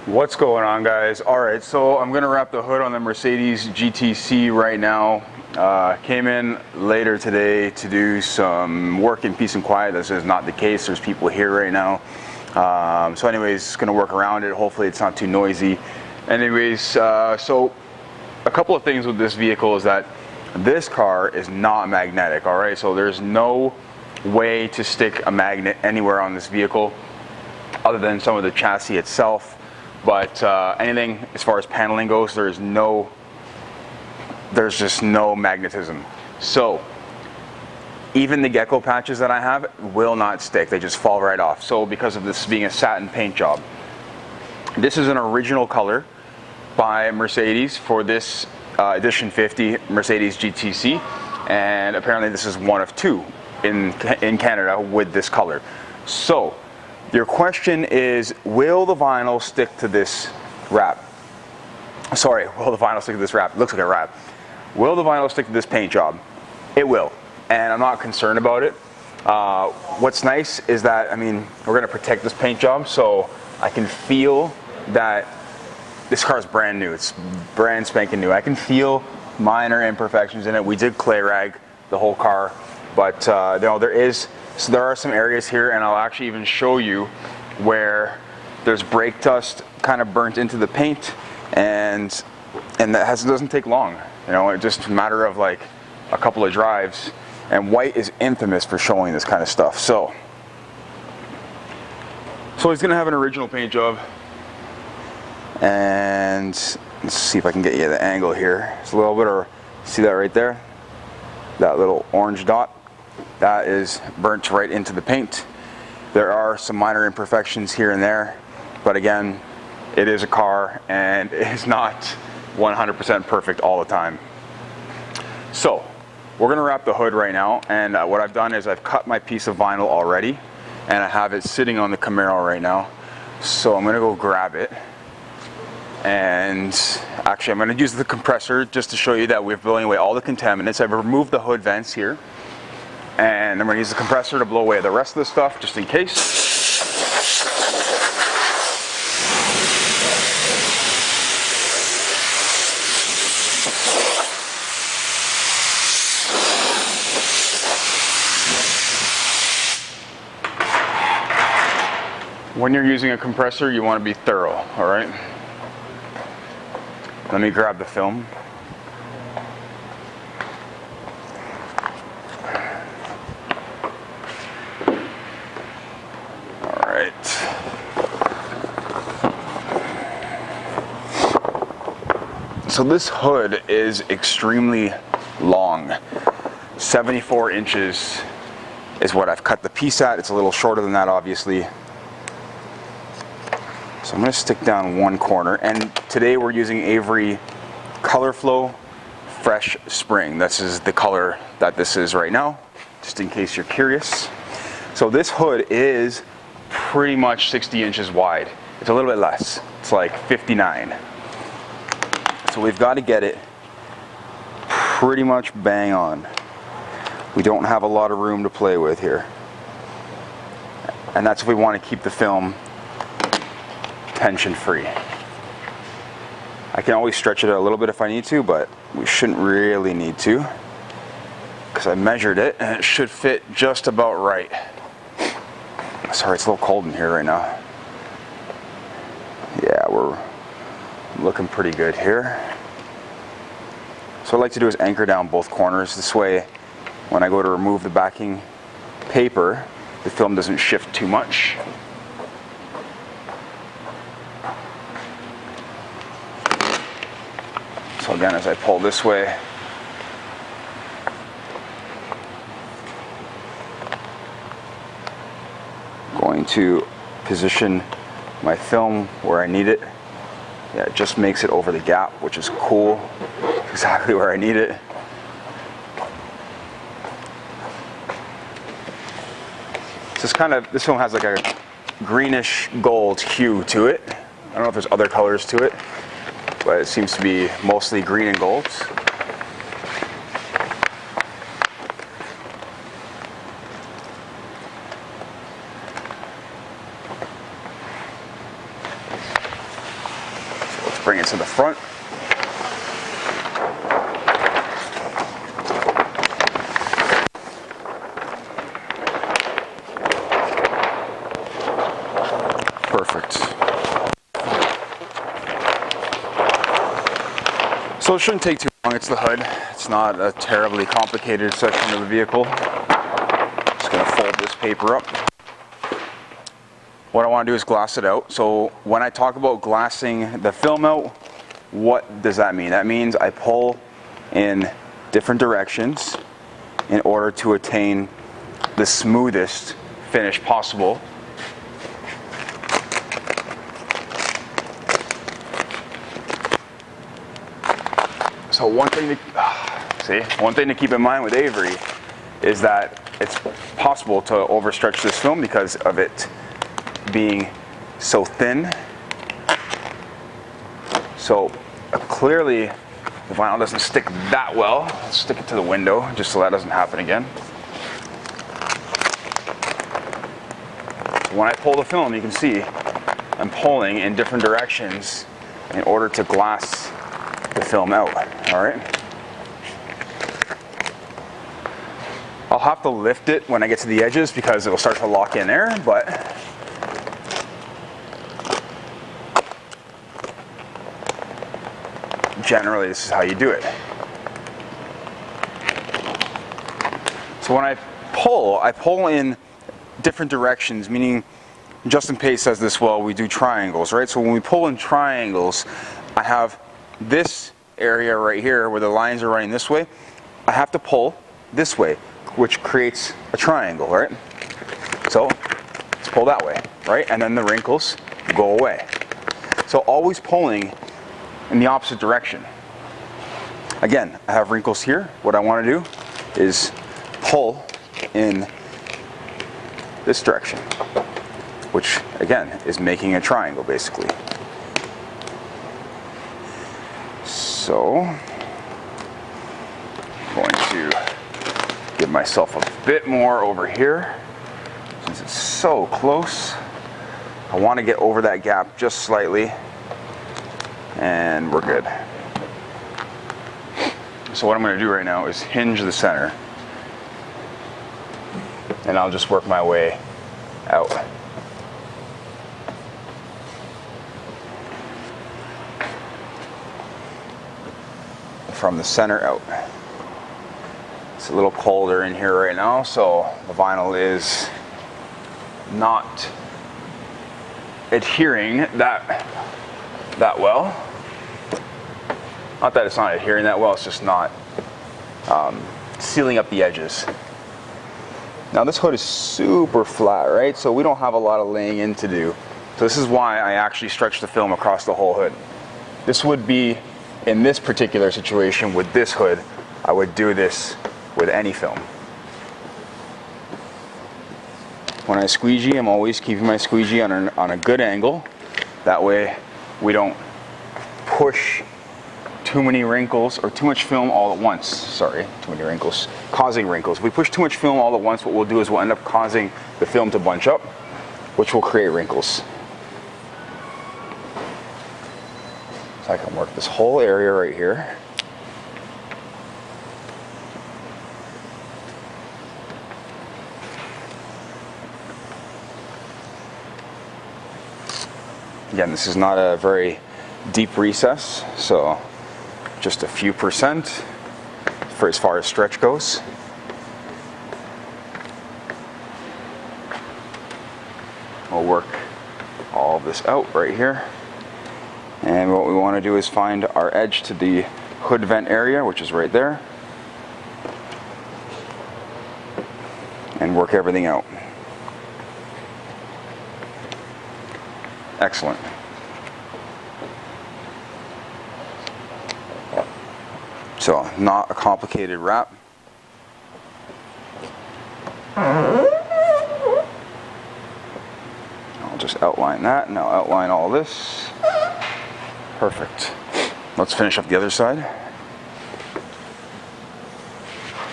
What's going on, guys? All right, so I'm gonna wrap the hood on the Mercedes GTC right now. Came in later today to do some work in peace and quiet. This is not the case. There's people here right now. So anyways, gonna work around it. Hopefully it's not too noisy. Anyways, so a couple of things with this vehicle is that this car is not magnetic, all right? So there's no way to stick a magnet anywhere on this vehicle other than some of the chassis itself. But anything as far as paneling goes, there's just no magnetism. So even the gecko patches that I have will not stick. They just fall right off. So because of this being a satin paint job, this is an original color by Mercedes for this edition 50 Mercedes GTC, and apparently this is one of two in Canada with this color. So your question is, will the vinyl stick to this wrap? Sorry, will the vinyl stick to this wrap? It looks like a wrap. Will the vinyl stick to this paint job? It will, and I'm not concerned about it. What's nice is that, I mean, we're going to protect this paint job, so I can feel that this car is brand new. It's brand spanking new. I can feel minor imperfections in it. We did clay rag the whole car, but no, there are some areas here, and I'll actually even show you where there's brake dust kind of burnt into the paint, and that doesn't take long. You know, it's just a matter of like a couple of drives. And white is infamous for showing this kind of stuff. So he's gonna have an original paint job, and let's see if I can get you the angle here. It's a little bit of, see that right there? That little orange dot. That is burnt right into the paint. There are some minor imperfections here and there, but again, it is a car and it is not 100% perfect all the time. So we're gonna wrap the hood right now, and what I've done is I've cut my piece of vinyl already, and I have it sitting on the Camaro right now. So I'm gonna go grab it, and actually I'm gonna use the compressor just to show you that we're blowing away all the contaminants. I've removed the hood vents here, and I'm going to use the compressor to blow away the rest of the stuff just in case. When you're using a compressor, you want to be thorough, all right? Let me grab the film. So this hood is extremely long. 74 inches is what I've cut the piece at. It's a little shorter than that, obviously. So I'm going to stick down one corner, and today we're using Avery Color Flow Fresh Spring. This is the color that this is right now, just in case you're curious. So this hood is pretty much 60 inches wide. It's a little bit less. It's like 59. So we've got to get it pretty much bang on. We don't have a lot of room to play with here. And that's if we want to keep the film tension free. I can always stretch it out a little bit if I need to, but we shouldn't really need to, because I measured it and it should fit just about right. Sorry, it's a little cold in here right now. Yeah, we're looking pretty good here. So what I like to do is anchor down both corners. This way, when I go to remove the backing paper, the film doesn't shift too much. So again, as I pull this way, I'm going to position my film where I need it. Yeah, it just makes it over the gap, which is cool. Exactly where I need it. This film has like a greenish gold hue to it. I don't know if there's other colors to it, but it seems to be mostly green and gold. bring it to the front. Perfect. So it shouldn't take too long. It's the hood. It's not a terribly complicated section of the vehicle. Just gonna fold this paper up. What I want to do is glass it out. So when I talk about glassing the film out, what does that mean? That means I pull in different directions in order to attain the smoothest finish possible. So one thing to keep in mind with Avery is that it's possible to overstretch this film because of it being so thin. So clearly the vinyl doesn't stick that well. Let's stick it to the window just so that doesn't happen again. When I pull the film, you can see I'm pulling in different directions in order to glass the film out. All right. I'll have to lift it when I get to the edges because it'll start to lock in there, but generally this is how you do it. So when I pull in different directions, meaning Justin Pate says this well, we do triangles, right? So when we pull in triangles, I have this area right here where the lines are running this way. I have to pull this way, which creates a triangle, right? So let's pull that way, right? And then the wrinkles go away. So always pulling in the opposite direction. Again, I have wrinkles here. What I want to do is pull in this direction, which again is making a triangle basically. So I'm going to give myself a bit more over here since it's so close. I want to get over that gap just slightly and we're good. So what I'm going to do right now is hinge the center and I'll just work my way out. From the center out. It's a little colder in here right now, so the vinyl is not adhering that well. Not that it's not adhering that well, it's just not sealing up the edges. Now this hood is super flat, right? So we don't have a lot of laying in to do. So this is why I actually stretched the film across the whole hood. This would be, in this particular situation with this hood, I would do this with any film. When I squeegee, I'm always keeping my squeegee on a good angle. That way we don't push too many wrinkles or too much film all at once. Sorry, too many wrinkles, causing wrinkles. If we push too much film all at once, what we'll do is we'll end up causing the film to bunch up, which will create wrinkles. So I can work this whole area right here. Again, this is not a very deep recess, so just a few percent for as far as stretch goes. We'll work all of this out right here. And what we want to do is find our edge to the hood vent area, which is right there, and work everything out. Excellent. So, not a complicated wrap. I'll just outline that, and I'll outline all this. Perfect. Let's finish up the other side.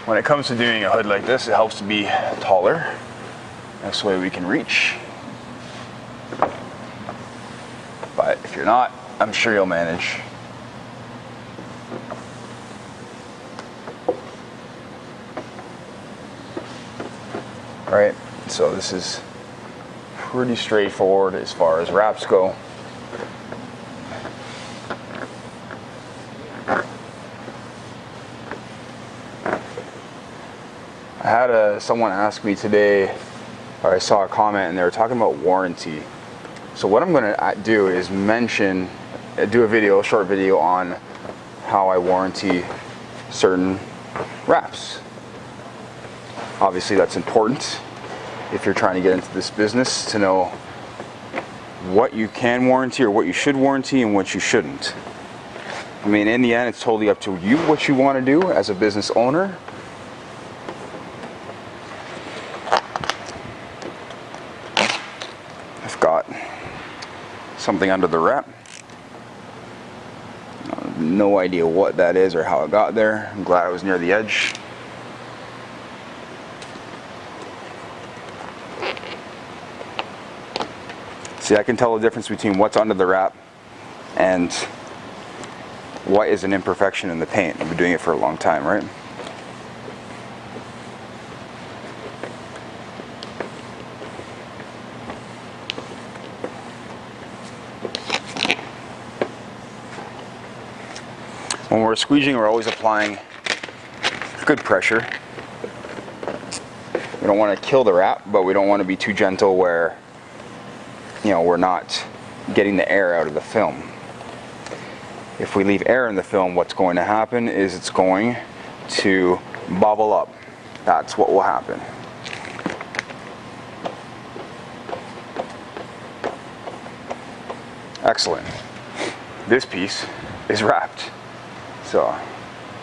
When it comes to doing a hood like this, it helps to be taller. This way we can reach. But if you're not, I'm sure you'll manage. Right, so this is pretty straightforward as far as wraps go. I had someone ask me today, or I saw a comment and they were talking about warranty. So what I'm going to do is do a short video on how I warranty certain wraps. Obviously that's important if you're trying to get into this business, to know what you can warranty or what you should warranty and what you shouldn't. I mean, in the end, it's totally up to you what you want to do as a business owner. I've got something under the wrap. No idea what that is or how it got there. I'm glad I was near the edge. See, I can tell the difference between what's under the wrap and what is an imperfection in the paint. I've been doing it for a long time, right? When we're squeegeing, we're always applying good pressure. We don't want to kill the wrap, but we don't want to be too gentle where, you know, we're not getting the air out of the film. If we leave air in the film, what's going to happen is it's going to bubble up. That's what will happen. Excellent. This piece is wrapped. So,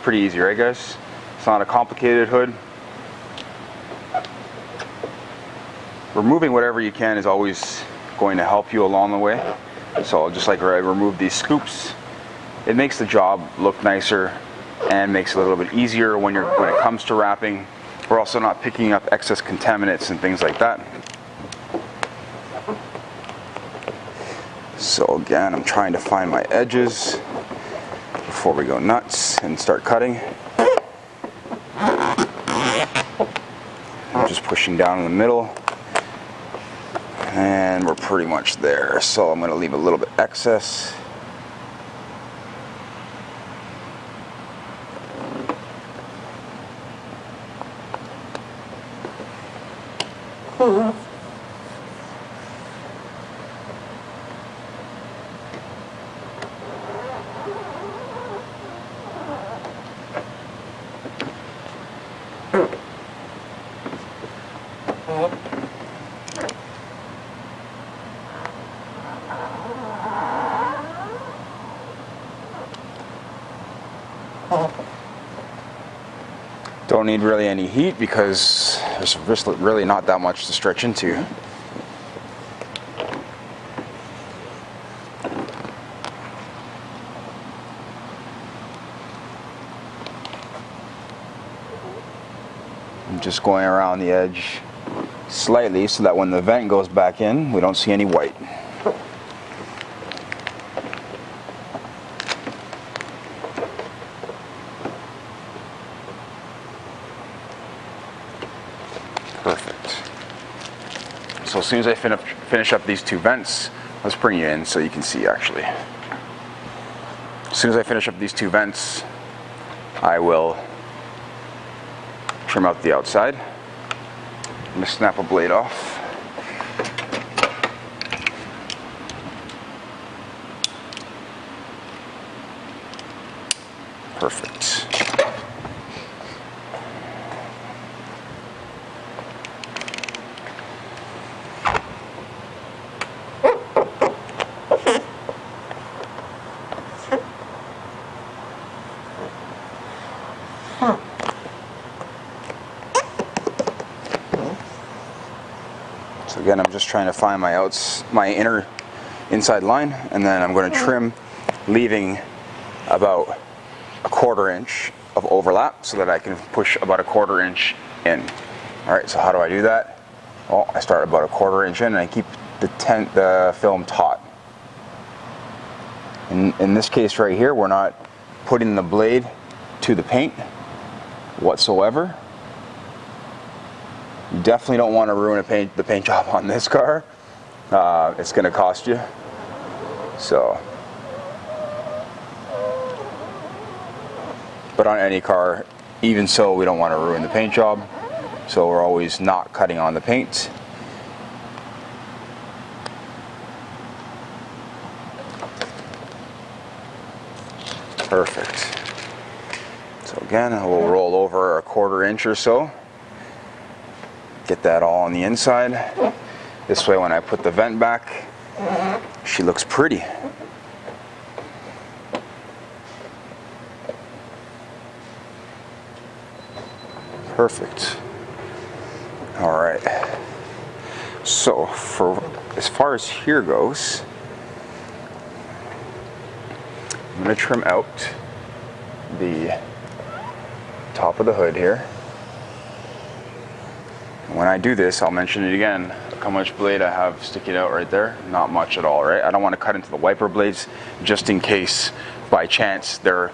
pretty easy, right guys? It's not a complicated hood. Removing whatever you can is always going to help you along the way. So just like I removed these scoops, it makes the job look nicer and makes it a little bit easier when it comes to wrapping. We're also not picking up excess contaminants and things like that. So again, I'm trying to find my edges before we go nuts and start cutting. I'm just pushing down in the middle. And we're pretty much there. So I'm going to leave a little bit excess. Don't need really any heat because there's really not that much to stretch into. I'm just going around the edge slightly so that when the vent goes back in, we don't see any white. Perfect. So as soon as I finish up these two vents, let's bring you in so you can see actually. As soon as I finish up these two vents, I will trim out the outside. I'm going to snap a blade off. Perfect. So again, I'm just trying to find my inner inside line, and then I'm going to trim, leaving about a 1/4 inch of overlap so that I can push about a 1/4 inch in. All right, so how do I do that? Well, I start about a 1/4 inch in and I keep the film taut. In this case right here, we're not putting the blade to the paint whatsoever. You definitely don't want to ruin the paint job on this car. It's going to cost you. So, but on any car, even so, we don't want to ruin the paint job. So we're always not cutting on the paint. Perfect. So again, we'll roll over a 1/4 inch or so. Get that all on the inside. This way when I put the vent back, she looks pretty. Perfect. All right. So for as far as here goes, I'm going to trim out the top of the hood here. When I do this, I'll mention it again, how much blade I have sticking out right there. Not much at all, right? I don't want to cut into the wiper blades just in case by chance the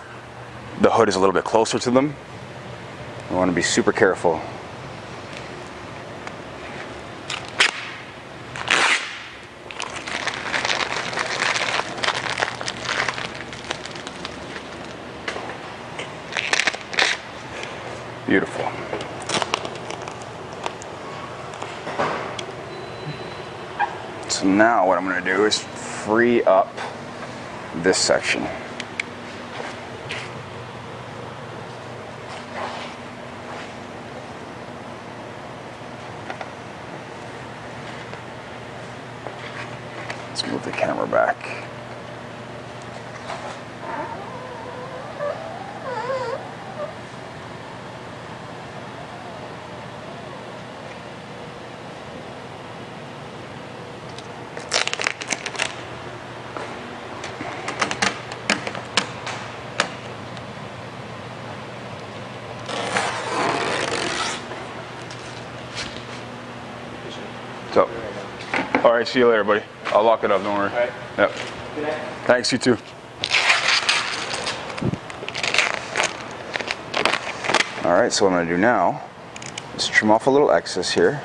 hood is a little bit closer to them. I want to be super careful. Beautiful. So now what I'm going to do is free up this section. Let's move the camera back. So, all right, see you later, buddy. I'll lock it up, don't worry. All right. Yep. Thanks, you too. All right, so what I'm gonna do now is trim off a little excess here.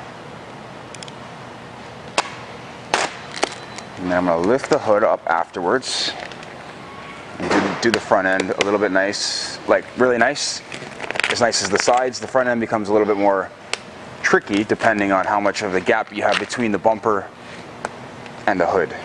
And then I'm gonna lift the hood up afterwards. And do the front end a little bit nice, like really nice. As nice as the sides, the front end becomes a little bit more tricky depending on how much of the gap you have between the bumper and the hood.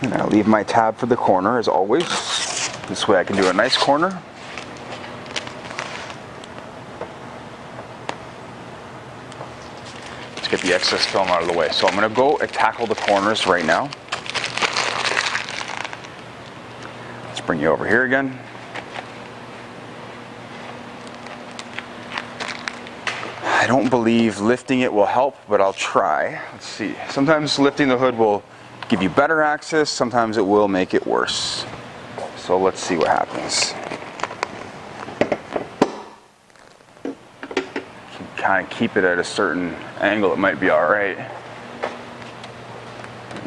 And I'll leave my tab for the corner as always. This way I can do a nice corner. Let's get the excess film out of the way. So I'm going to go and tackle the corners right now. Let's bring you over here again. I don't believe lifting it will help, but I'll try. Let's see. Sometimes lifting the hood will give you better access, sometimes it will make it worse. So let's see what happens. Kind of keep it at a certain angle, it might be all right.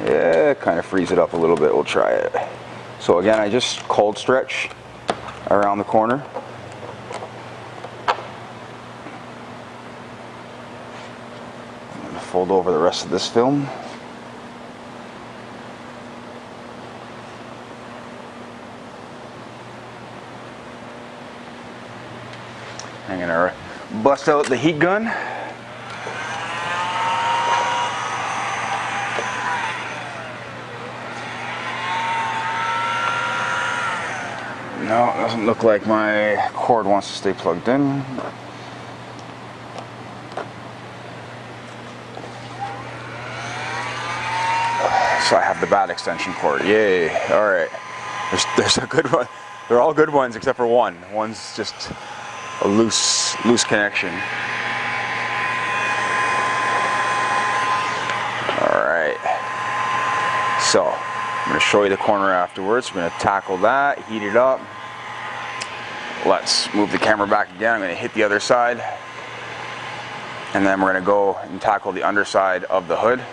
Yeah, kind of freeze it up a little bit, we'll try it. So again, I just cold stretch around the corner. I'm going to fold over the rest of this film. I'm gonna bust out the heat gun. No, it doesn't look like my cord wants to stay plugged in. So I have the bad extension cord. Yay! All right. There's a good one. They're all good ones except for one. One's just a loose connection. All right. So I'm going to show you the corner afterwards. We're going to tackle that, heat it up. Let's move the camera back again. I'm going to hit the other side. And then we're going to go and tackle the underside of the hood.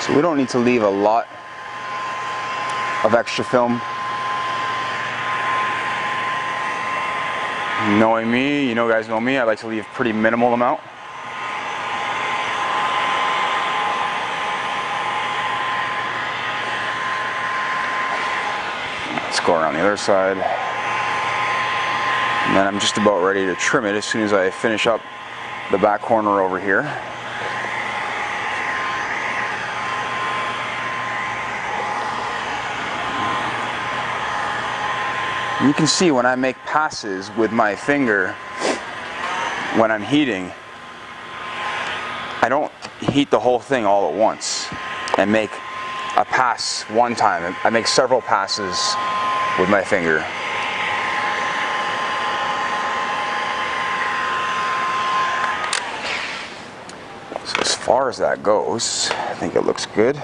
So we don't need to leave a lot of extra film. Knowing me, you know, guys know me, I like to leave pretty minimal amount. Let's go around the other side. And then I'm just about ready to trim it as soon as I finish up the back corner over here. You can see when I make passes with my finger, when I'm heating, I don't heat the whole thing all at once and make a pass one time. I make several passes with my finger. So as far as that goes, I think it looks good.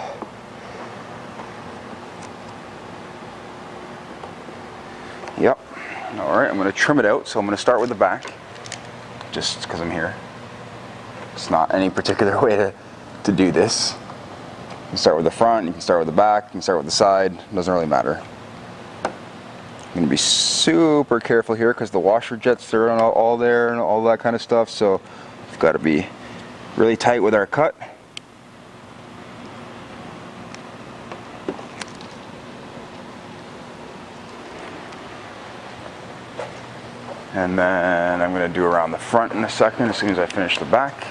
Yep. All right, I'm going to trim it out. So I'm going to start with the back, just because I'm here. It's not any particular way to do this. You can start with the front, you can start with the back, you can start with the side. It doesn't really matter. I'm going to be super careful here because the washer jets are all there and all that kind of stuff. So we've got to be really tight with our cut. And then I'm going to do around the front in a second as soon as I finish the back.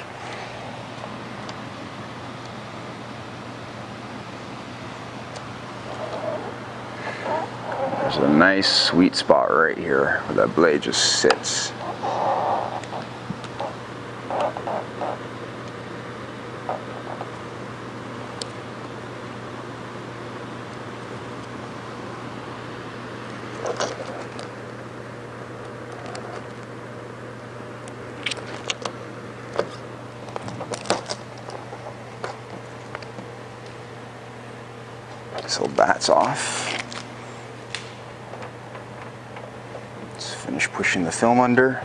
There's a nice sweet spot right here where that blade just sits. So that's off. Let's finish pushing the film under.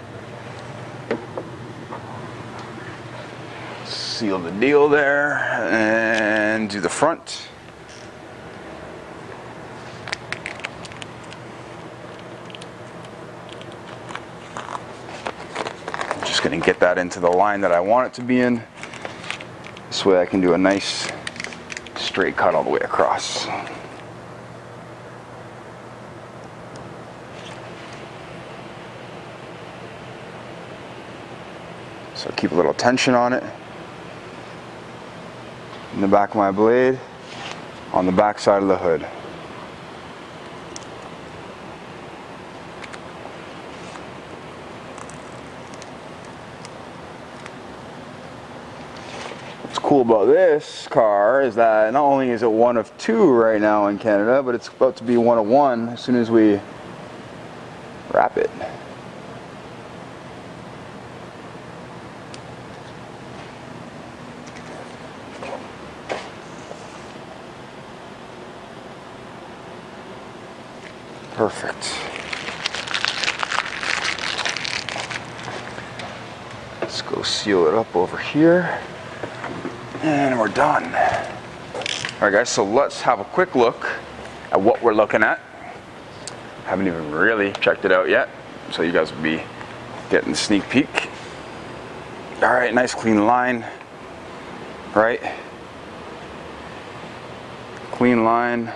Seal the deal there and do the front. I'm just going to get that into the line that I want it to be in. This way I can do a nice straight cut all the way across. So keep a little tension on it. In the back of my blade, on the back side of the hood. What's cool about this car is that not only is it one of two right now in Canada, but it's about to be one of one as soon as we wrap it. Perfect. Let's go seal it up over here. And we're done. All right, guys, so let's have a quick look at what we're looking at. Haven't even really checked it out yet, so you guys will be getting a sneak peek. All right, nice clean line, right? Clean line.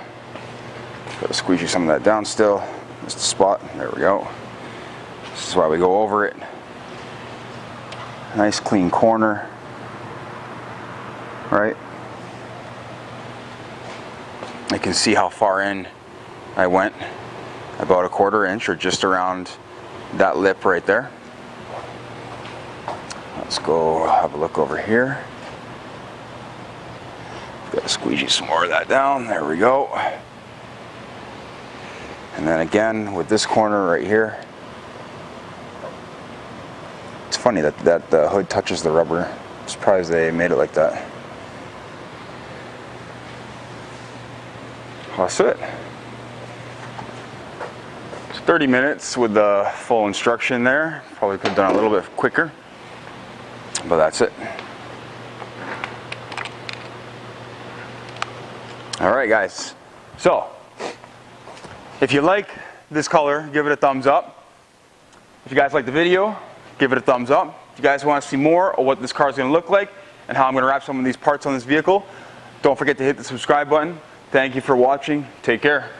Gotta squeegee some of that down still. Just the spot. There we go. This is why we go over it. Nice clean corner, right? You can see how far in I went, about 1/4 inch or just around that lip right there. Let's go have a look over here. Got to squeegee some more of that down. There we go. And then again with this corner right here. It's funny that the hood touches the rubber. I'm surprised they made it like that. That's it. It's 30 minutes with the full instruction there. Probably could have done a little bit quicker, but that's it. All right, guys. So, if you like this color, give it a thumbs up. If you guys like the video, give it a thumbs up. If you guys want to see more of what this car is going to look like and how I'm going to wrap some of these parts on this vehicle, don't forget to hit the subscribe button. Thank you for watching. Take care.